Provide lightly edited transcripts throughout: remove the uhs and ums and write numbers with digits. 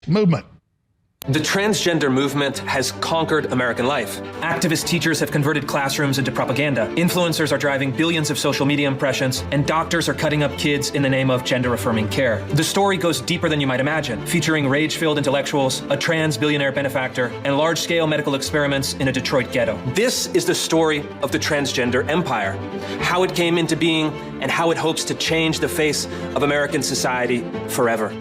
movement. The transgender movement has conquered American life. Activist teachers have converted classrooms into propaganda. Influencers are driving billions of social media impressions, and doctors are cutting up kids in the name of gender-affirming care. The story goes deeper than you might imagine, featuring rage-filled intellectuals, a trans billionaire benefactor, and large-scale medical experiments in a Detroit ghetto. This is the story of the transgender empire, how it came into being, and how it hopes to change the face of American society forever.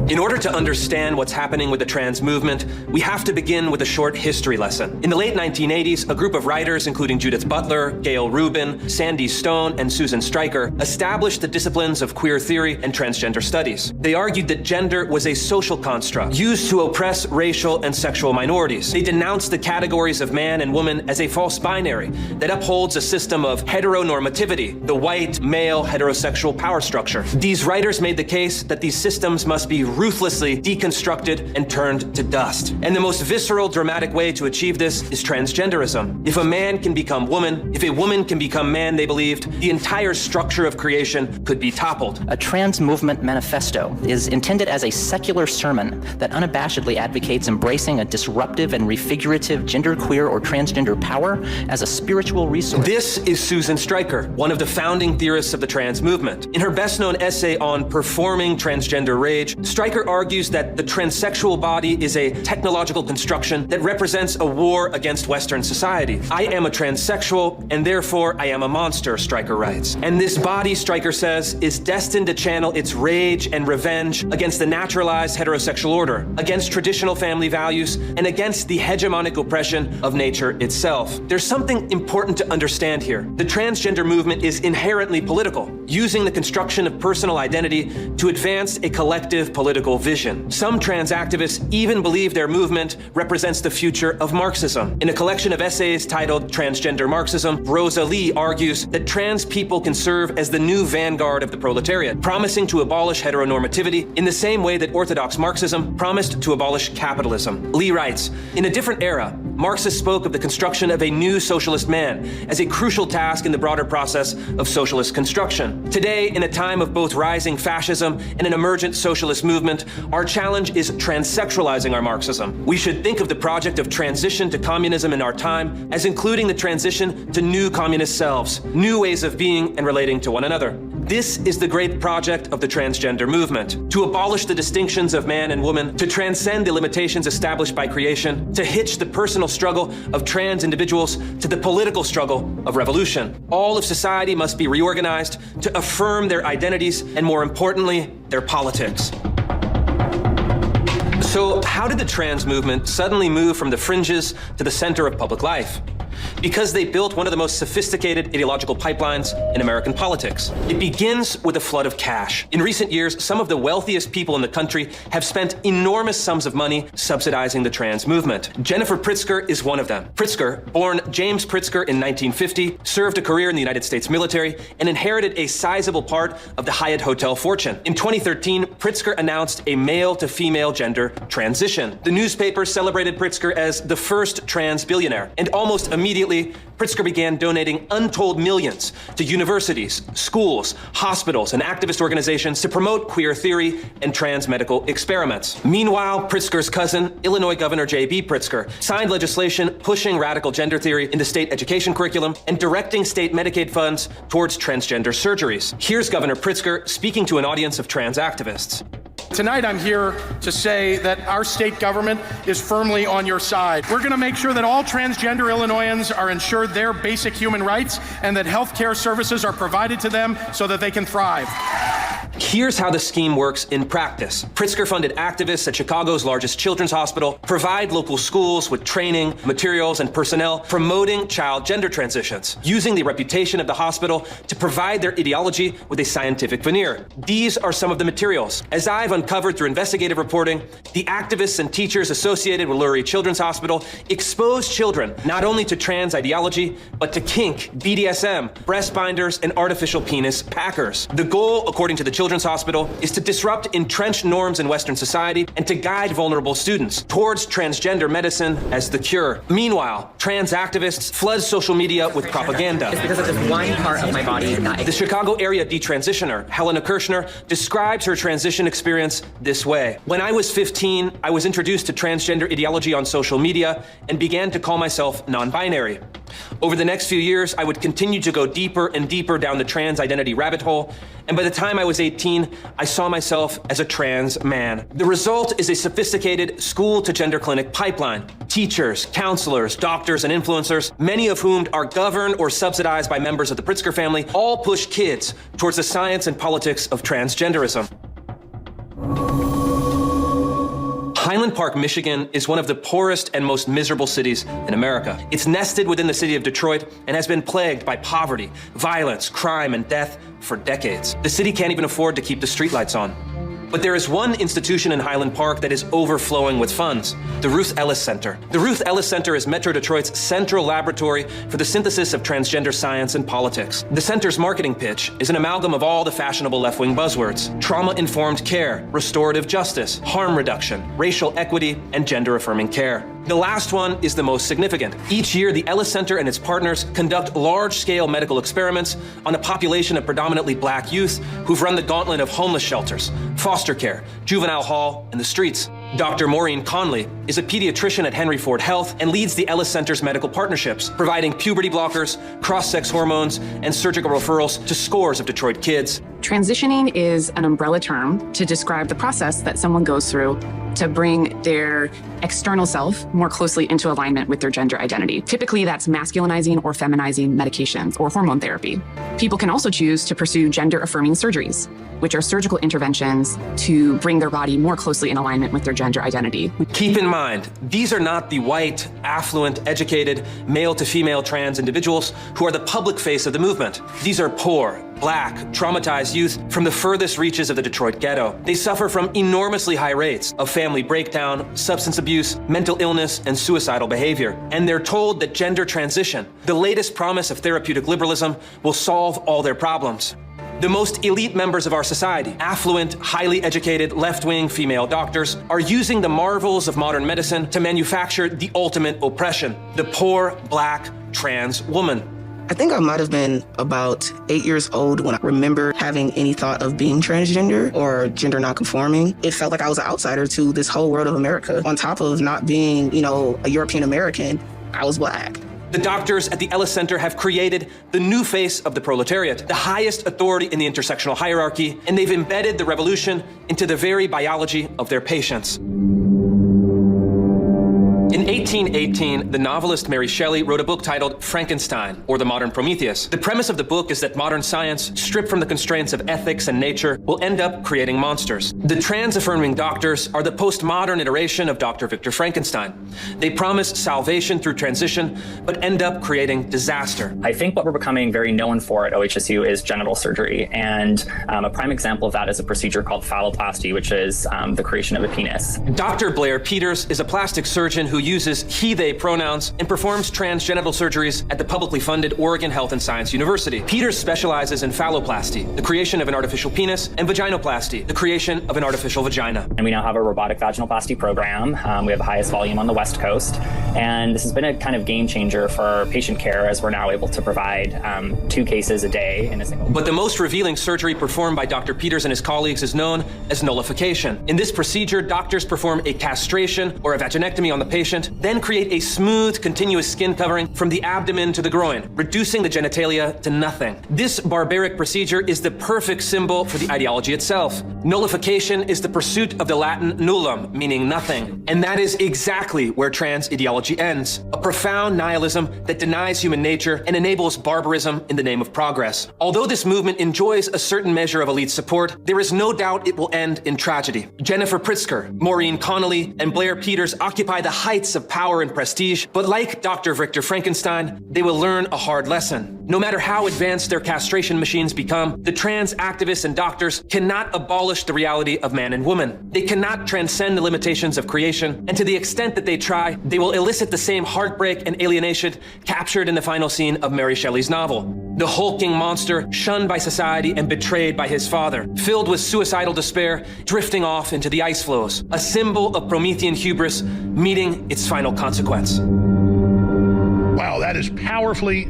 In order to understand what's happening with the trans movement, we have to begin with a short history lesson. In the late 1980s, a group of writers, including Judith Butler, Gail Rubin, Sandy Stone, and Susan Stryker, established the disciplines of queer theory and transgender studies. They argued that gender was a social construct used to oppress racial and sexual minorities. They denounced the categories of man and woman as a false binary that upholds a system of heteronormativity, the white, male, heterosexual power structure. These writers made the case that these systems must be ruthlessly deconstructed and turned to dust. And the most visceral, dramatic way to achieve this is transgenderism. If a man can become woman, if a woman can become man, they believed, the entire structure of creation could be toppled. A trans movement manifesto is intended as a secular sermon that unabashedly advocates embracing a disruptive and refigurative genderqueer or transgender power as a spiritual resource. This is Susan Stryker, one of the founding theorists of the trans movement. In her best-known essay on performing transgender rage, Stryker argues that the transsexual body is a technological construction that represents a war against Western society. I am a transsexual, and therefore I am a monster, Stryker writes. And this body, Stryker says, is destined to channel its rage and revenge against the naturalized heterosexual order, against traditional family values, and against the hegemonic oppression of nature itself. There's something important to understand here. The transgender movement is inherently political, using the construction of personal identity to advance a collective political vision. Some trans activists even believe their movement represents the future of Marxism. In a collection of essays titled Transgender Marxism, Rosa Lee argues that trans people can serve as the new vanguard of the proletariat, promising to abolish heteronormativity in the same way that orthodox Marxism promised to abolish capitalism. Lee writes, in a different era, Marxists spoke of the construction of a new socialist man as a crucial task in the broader process of socialist construction. Today, in a time of both rising fascism and an emergent socialist movement, our challenge is transsexualizing our Marxism. We should think of the project of transition to communism in our time as including the transition to new communist selves, new ways of being and relating to one another. This is the great project of the transgender movement, to abolish the distinctions of man and woman, to transcend the limitations established by creation, to hitch the personal struggle of trans individuals to the political struggle of revolution. All of society must be reorganized to affirm their identities and, more importantly, their politics. So how did the trans movement suddenly move from the fringes to the center of public life? Because they built one of the most sophisticated ideological pipelines in American politics. It begins with a flood of cash. In recent years, some of the wealthiest people in the country have spent enormous sums of money subsidizing the trans movement. Jennifer Pritzker is one of them. Pritzker, born James Pritzker in 1950, served a career in the United States military and inherited a sizable part of the Hyatt Hotel fortune. In 2013, Pritzker announced a male-to-female gender transition. The newspaper celebrated Pritzker as the first trans billionaire, and almost immediately, Pritzker began donating untold millions to universities, schools, hospitals, and activist organizations to promote queer theory and trans medical experiments. Meanwhile, Pritzker's cousin, Illinois Governor J.B. Pritzker, signed legislation pushing radical gender theory in the state education curriculum and directing state Medicaid funds towards transgender surgeries. Here's Governor Pritzker speaking to an audience of trans activists. Tonight, I'm here to say that our state government is firmly on your side. We're going to make sure that all transgender Illinoisans are ensured their basic human rights and that health care services are provided to them so that they can thrive. Here's how the scheme works in practice. Pritzker-funded activists at Chicago's largest children's hospital provide local schools with training, materials, and personnel promoting child gender transitions, using the reputation of the hospital to provide their ideology with a scientific veneer. These are some of the materials. As I've uncovered through investigative reporting, The activists and teachers associated with Lurie Children's Hospital expose children not only to trans ideology, but to kink, BDSM, breast binders, and artificial penis packers. The goal, according to the Children's Hospital, is to disrupt entrenched norms in Western society and to guide vulnerable students towards transgender medicine as the cure. Meanwhile, trans activists flood social media with propaganda. It's because of this one part of my body that The Chicago area detransitioner, Helena Kirshner, describes her transition experience this way. When I was 15, I was introduced to transgender ideology on social media and began to call myself non-binary. Over the next few years, I would continue to go deeper and deeper down the trans identity rabbit hole, and by the time I was 18, I saw myself as a trans man. The result is a sophisticated school-to-gender clinic pipeline. Teachers, counselors, doctors, and influencers, many of whom are governed or subsidized by members of the Pritzker family, all push kids towards the science and politics of transgenderism. Highland Park, Michigan is one of the poorest and most miserable cities in America. It's nested within the city of Detroit and has been plagued by poverty, violence, crime, and death for decades. The city can't even afford to keep the streetlights on. But there is one institution in Highland Park that is overflowing with funds, the Ruth Ellis Center. The Ruth Ellis Center is Metro Detroit's central laboratory for the synthesis of transgender science and politics. The center's marketing pitch is an amalgam of all the fashionable left-wing buzzwords: trauma-informed care, restorative justice, harm reduction, racial equity, and gender-affirming care. The last one is the most significant. Each year, the Ellis Center and its partners conduct large-scale medical experiments on a population of predominantly black youth who've run the gauntlet of homeless shelters, foster care, juvenile hall, and the streets. Dr. Maureen Conley is a pediatrician at Henry Ford Health and leads the Ellis Center's medical partnerships, providing puberty blockers, cross-sex hormones, and surgical referrals to scores of Detroit kids. Transitioning is an umbrella term to describe the process that someone goes through to bring their external self more closely into alignment with their gender identity. Typically, that's masculinizing or feminizing medications or hormone therapy. People can also choose to pursue gender-affirming surgeries, which are surgical interventions to bring their body more closely in alignment with their gender identity. Keep in mind, these are not the white, affluent, educated, male-to-female trans individuals who are the public face of the movement. These are poor, black, traumatized youth from the furthest reaches of the Detroit ghetto. They suffer from enormously high rates of family breakdown, substance abuse, mental illness, and suicidal behavior. And they're told that gender transition, the latest promise of therapeutic liberalism, will solve all their problems. The most elite members of our society, affluent, highly educated, left-wing female doctors, are using the marvels of modern medicine to manufacture the ultimate oppression: the poor, black, trans woman. I think I might have been about 8 years old when I remember having any thought of being transgender or gender nonconforming. It felt like I was an outsider to this whole world of America. On top of not being, a European American, I was black. The doctors at the Ellis Center have created the new face of the proletariat, the highest authority in the intersectional hierarchy, and they've embedded the revolution into the very biology of their patients. In 1818, the novelist Mary Shelley wrote a book titled Frankenstein, or The Modern Prometheus. The premise of the book is that modern science, stripped from the constraints of ethics and nature, will end up creating monsters. The trans-affirming doctors are the postmodern iteration of Dr. Victor Frankenstein. They promise salvation through transition, but end up creating disaster. I think what we're becoming very known for at OHSU is genital surgery. And a prime example of that is a procedure called phalloplasty, which is the creation of a penis. Dr. Blair Peters is a plastic surgeon who uses he, they pronouns and performs transgenital surgeries at the publicly funded Oregon Health and Science University. Peters specializes in phalloplasty, the creation of an artificial penis, and vaginoplasty, the creation of an artificial vagina. And we now have a robotic vaginoplasty program. We have the highest volume on the West Coast. And this has been a kind of game changer for patient care, as we're now able to provide 2 cases a day in a single. But the most revealing surgery performed by Dr. Peters and his colleagues is known as nullification. In this procedure, doctors perform a castration or a vaginectomy on the patient, then create a smooth, continuous skin covering from the abdomen to the groin, reducing the genitalia to nothing. This barbaric procedure is the perfect symbol for the ideology itself. Nullification is the pursuit of the Latin nullum, meaning nothing. And that is exactly where trans ideology ends. A profound nihilism that denies human nature and enables barbarism in the name of progress. Although this movement enjoys a certain measure of elite support, there is no doubt it will end in tragedy. Jennifer Pritzker, Maureen Connolly, and Blair Peters occupy the heights of power and prestige, but like Dr. Victor Frankenstein, they will learn a hard lesson. No matter how advanced their castration machines become, the trans activists and doctors cannot abolish the reality of man and woman. They cannot transcend the limitations of creation, and to the extent that they try, they will elicit the same heartbreak and alienation captured in the final scene of Mary Shelley's novel. The hulking monster, shunned by society and betrayed by his father, filled with suicidal despair, drifting off into the ice floes, a symbol of Promethean hubris meeting its final consequence. Wow, that is powerfully